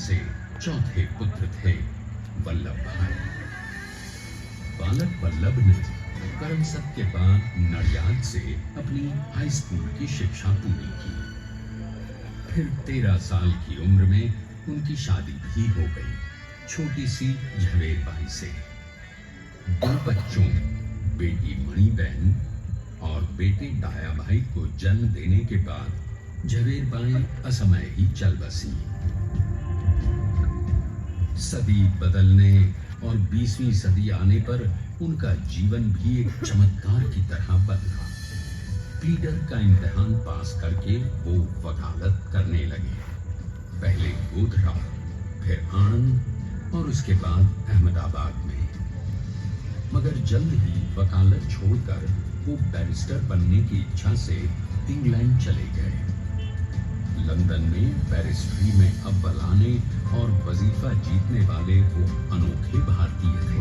से चौथे पुत्र थे वल्लभ भाई। बालक वल्लभ ने करमसद के बाद नडियाद से अपनी हाई स्कूल की शिक्षा पूरी की। फिर 13 साल की उम्र में उनकी शादी भी हो गई, छोटी सी झवेर बाई से। 2 बच्चों, बेटी मणि बहन और बेटे डाया भाई को जन्म देने के बाद झवेर बाई असमय ही चल बसी। सदी बदलने और 20वीं सदी आने पर उनका जीवन भी एक चमत्कार की तरह बदला। प्लीडर का इम्तिहान पास करके वो वकालत करने लगे, पहले गोधरा, फिर आणंद और उसके बाद अहमदाबाद में। मगर जल्द ही वकालत छोड़कर वो बैरिस्टर बनने की इच्छा से इंग्लैंड चले गए। लंदन में बैरिस्ट्री में अव्वल आने और वजीफा जीतने वाले वो अनोखे भारतीय थे।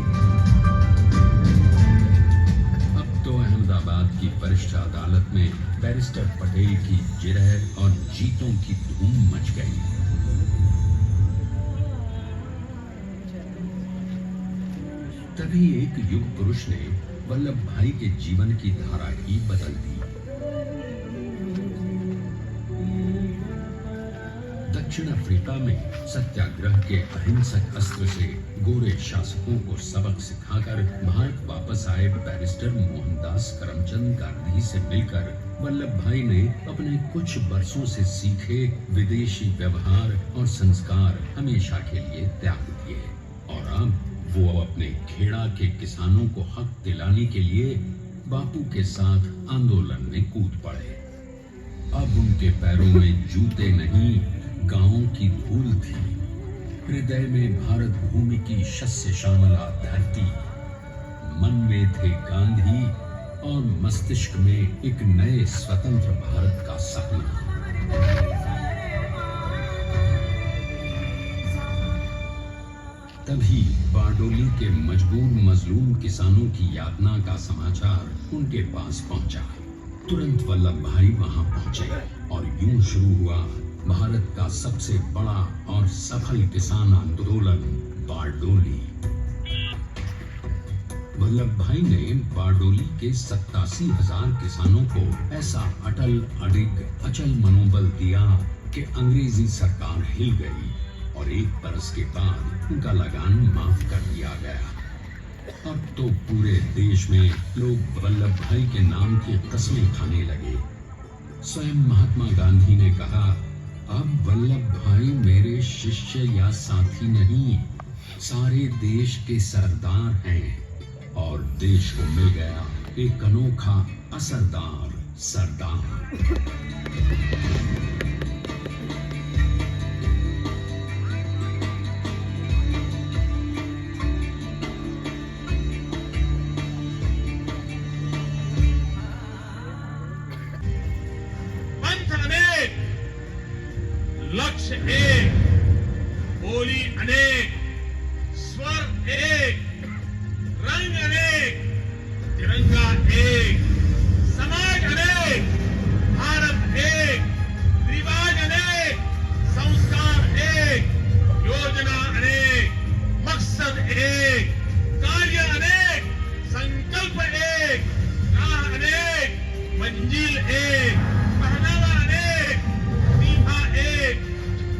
अब तो अहमदाबाद की वरिष्ठ अदालत में बैरिस्टर पटेल की जिरह और जीतों की धूम मच गई। तभी एक युग पुरुष ने वल्लभ भाई के जीवन की धारा ही बदल दी। दक्षिण अफ्रीका में सत्याग्रह के अहिंसक अस्त्र से गोरे शासकों को सबक सिखाकर भारत वापस आए बैरिस्टर मोहनदास करमचंद गांधी से मिलकर वल्लभ भाई ने अपने कुछ बरसों से सीखे विदेशी व्यवहार और संस्कार हमेशा के लिए त्याग दिए और अब वो अपने खेड़ा के किसानों को हक दिलाने के लिए बापू के साथ आंदोलन में कूद पड़े। अब उनके पैरों में जूते नहीं, गांवों की धूल थी। हृदय में भारत भूमि की शस्य श्यामला धरती, मन में थे गांधी और मस्तिष्क में एक नए स्वतंत्र भारत का सपना। तभी बारडोली के मजबूर मजलूम किसानों की यातना का समाचार उनके पास पहुंचा। तुरंत वल्लभ भाई वहां पहुंचे और यूं शुरू हुआ भारत का सबसे बड़ा और सफल किसान आंदोलन बारडोली। वल्लभ भाई ने बारडोली के 87,000 किसानों को ऐसा अटल अडिग अचल मनोबल दिया कि अंग्रेजी सरकार हिल गई और 1 बरस के बाद उनका लगान माफ कर दिया गया। अब तो पूरे देश में लोग वल्लभ भाई के नाम की कस्में खाने लगे। स्वयं महात्मा गांधी ने कहा, अब वल्लभ भाई मेरे शिष्य या साथी नहीं, सारे देश के सरदार हैं और देश को मिल गया एक अनोखा असरदार सरदार। लक्ष्य एक, बोली अनेक, स्वर एक, रंग अनेक, तिरंगा एक, समाज अनेक, भारत एक, रिवाज अनेक, संस्कार एक, योजना अनेक, मकसद एक, कार्य अनेक, संकल्प एक, राह अनेक, मंजिल एक, पहनावा अनेक, एक,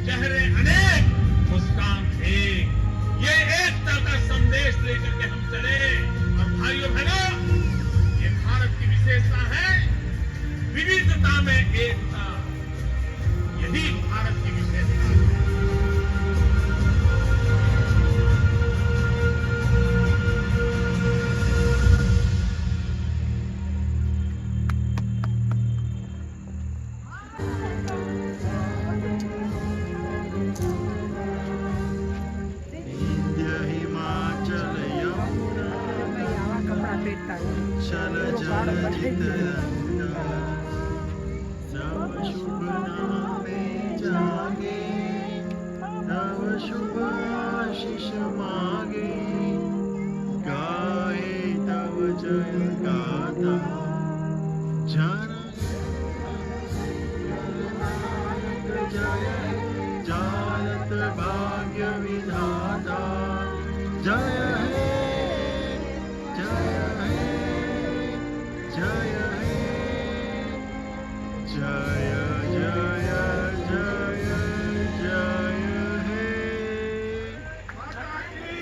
चेहरे अनेक, मुस्कान एक। ये एकता का संदेश लेकर के हम चले। और भाइयों बहनों, ये भारत की विशेषता है, विविधता में एकता। यही भारत की विशेषता है। शुभ आशीष मांगे, गाए तव जय गाथा। जननायक जय, जानत भाग्य विधाता जय हे जय हे जय हे जय